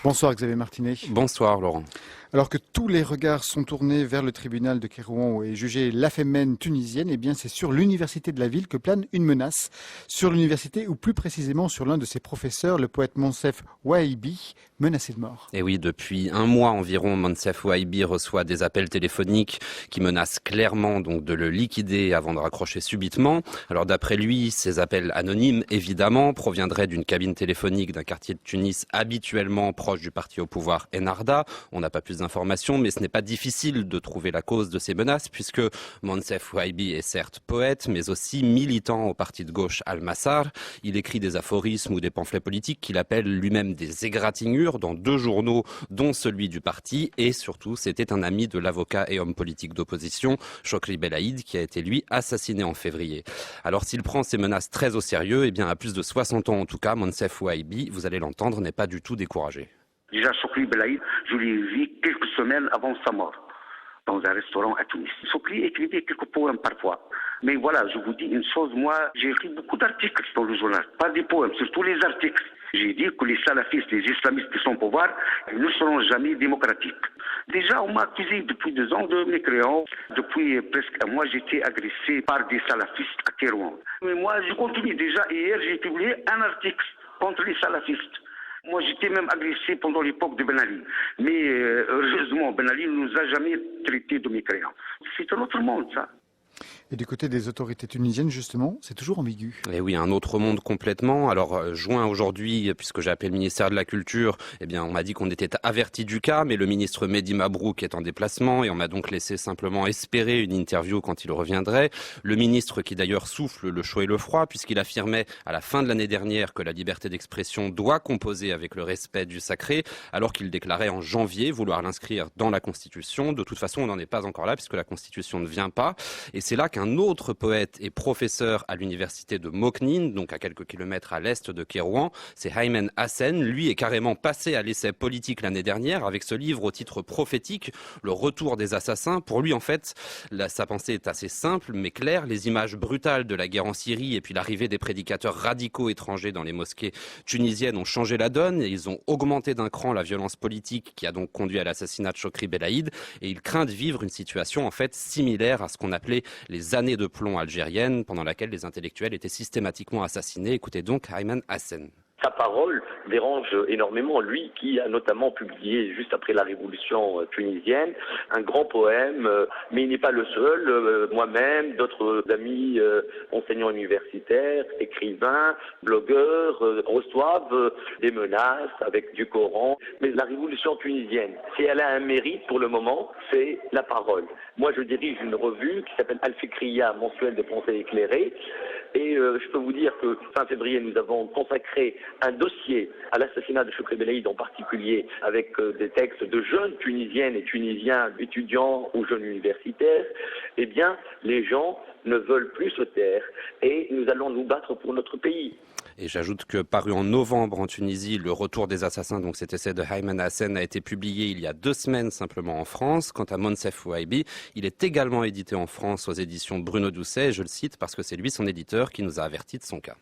Bonsoir Xavier Martinet. Bonsoir Laurent. Alors que tous les regards sont tournés vers le tribunal de Kérouan où est jugée l'Afémène tunisienne, eh bien c'est sur l'université de la ville que plane une menace. Sur l'université ou plus précisément sur l'un de ses professeurs, le poète Monsef Ouahibi, menacé de mort. Et oui, depuis un mois environ, Monsef Ouahibi reçoit des appels téléphoniques qui menacent clairement donc de le liquider avant de raccrocher subitement. Alors d'après lui, ces appels anonymes, évidemment, proviendraient d'une cabine téléphonique d'un quartier de Tunis habituellement proche du parti au pouvoir Ennahda. On n'a pas plus d'informations, mais ce n'est pas difficile de trouver la cause de ces menaces puisque Monsef Ouahibi est certes poète, mais aussi militant au parti de gauche Al-Massar. Il écrit des aphorismes ou des pamphlets politiques qu'il appelle lui-même des égratignures dans 2 journaux, dont celui du parti, et surtout, c'était un ami de l'avocat et homme politique d'opposition, Chokri Belaïd, qui a été, lui, assassiné en février. Alors, s'il prend ces menaces très au sérieux, eh bien, à plus de 60 ans en tout cas, Monsef Ouahibi, vous allez l'entendre, n'est pas du tout découragé. Déjà, Chokri Belaïd, je l'ai vu quelques semaines avant sa mort, dans un restaurant à Tunis. Chokri écrivait quelques poèmes parfois. Mais voilà, je vous dis une chose, moi, j'ai écrit beaucoup d'articles dans le journal, pas des poèmes, surtout les articles. J'ai dit que les salafistes, les islamistes qui sont au pouvoir, ils ne seront jamais démocratiques. Déjà, on m'a accusé depuis 2 ans de mécréant. Depuis presque un mois, j'étais agressé par des salafistes à Kérouan. Mais moi, je continue. Déjà, hier, j'ai publié un article contre les salafistes. Moi, j'étais même agressé pendant l'époque de Ben Ali. Mais heureusement, Ben Ali ne nous a jamais traités de mécréants. C'est un autre monde, ça. Et du côté des autorités tunisiennes, justement, c'est toujours ambigu. Et oui, un autre monde complètement. Alors, juin aujourd'hui, puisque j'ai appelé le ministère de la Culture, eh bien, on m'a dit qu'on était averti du cas, mais le ministre Mehdi Mabrouk est en déplacement et on m'a donc laissé simplement espérer une interview quand il reviendrait. Le ministre qui d'ailleurs souffle le chaud et le froid, puisqu'il affirmait à la fin de l'année dernière que la liberté d'expression doit composer avec le respect du sacré, alors qu'il déclarait en janvier vouloir l'inscrire dans la Constitution. De toute façon, on n'en est pas encore là, puisque la Constitution ne vient pas. Et c'est là qu'un autre poète et professeur à l'université de Moknine, donc à quelques kilomètres à l'est de Kérouan, c'est Aymen Hassen. Lui est carrément passé à l'essai politique l'année dernière avec ce livre au titre prophétique, Le retour des assassins. Pour lui, en fait, sa pensée est assez simple mais claire. Les images brutales de la guerre en Syrie et puis l'arrivée des prédicateurs radicaux étrangers dans les mosquées tunisiennes ont changé la donne et ils ont augmenté d'un cran la violence politique qui a donc conduit à l'assassinat de Chokri Belaïd. Et il craint de vivre une situation en fait similaire à ce qu'on appelait les années de plomb algériennes, pendant laquelle les intellectuels étaient systématiquement assassinés. Écoutez donc Aymen Hassen. Sa parole dérange énormément, lui qui a notamment publié juste après la révolution tunisienne un grand poème, mais il n'est pas le seul. Moi-même, d'autres amis enseignants universitaires, écrivains, blogueurs reçoivent des menaces avec du Coran. Mais la révolution tunisienne, si elle a un mérite pour le moment, c'est la parole. Moi, je dirige une revue qui s'appelle Al-Fikriya, mensuel de pensée éclairée. Et je peux vous dire que fin février, nous avons consacré un dossier à l'assassinat de Chokri Belaïd en particulier, avec des textes de jeunes Tunisiennes et Tunisiens, étudiants ou jeunes universitaires. Eh bien, les gens ne veulent plus se taire et nous allons nous battre pour notre pays. Et j'ajoute que paru en novembre en Tunisie, Le retour des assassins, donc cet essai de Aymen Hassen, a été publié il y a 2 semaines simplement en France. Quant à Monsef Ouahibi, il est également édité en France aux éditions Bruno Doucet, et je le cite parce que c'est lui son éditeur qui nous a avertis de son cas.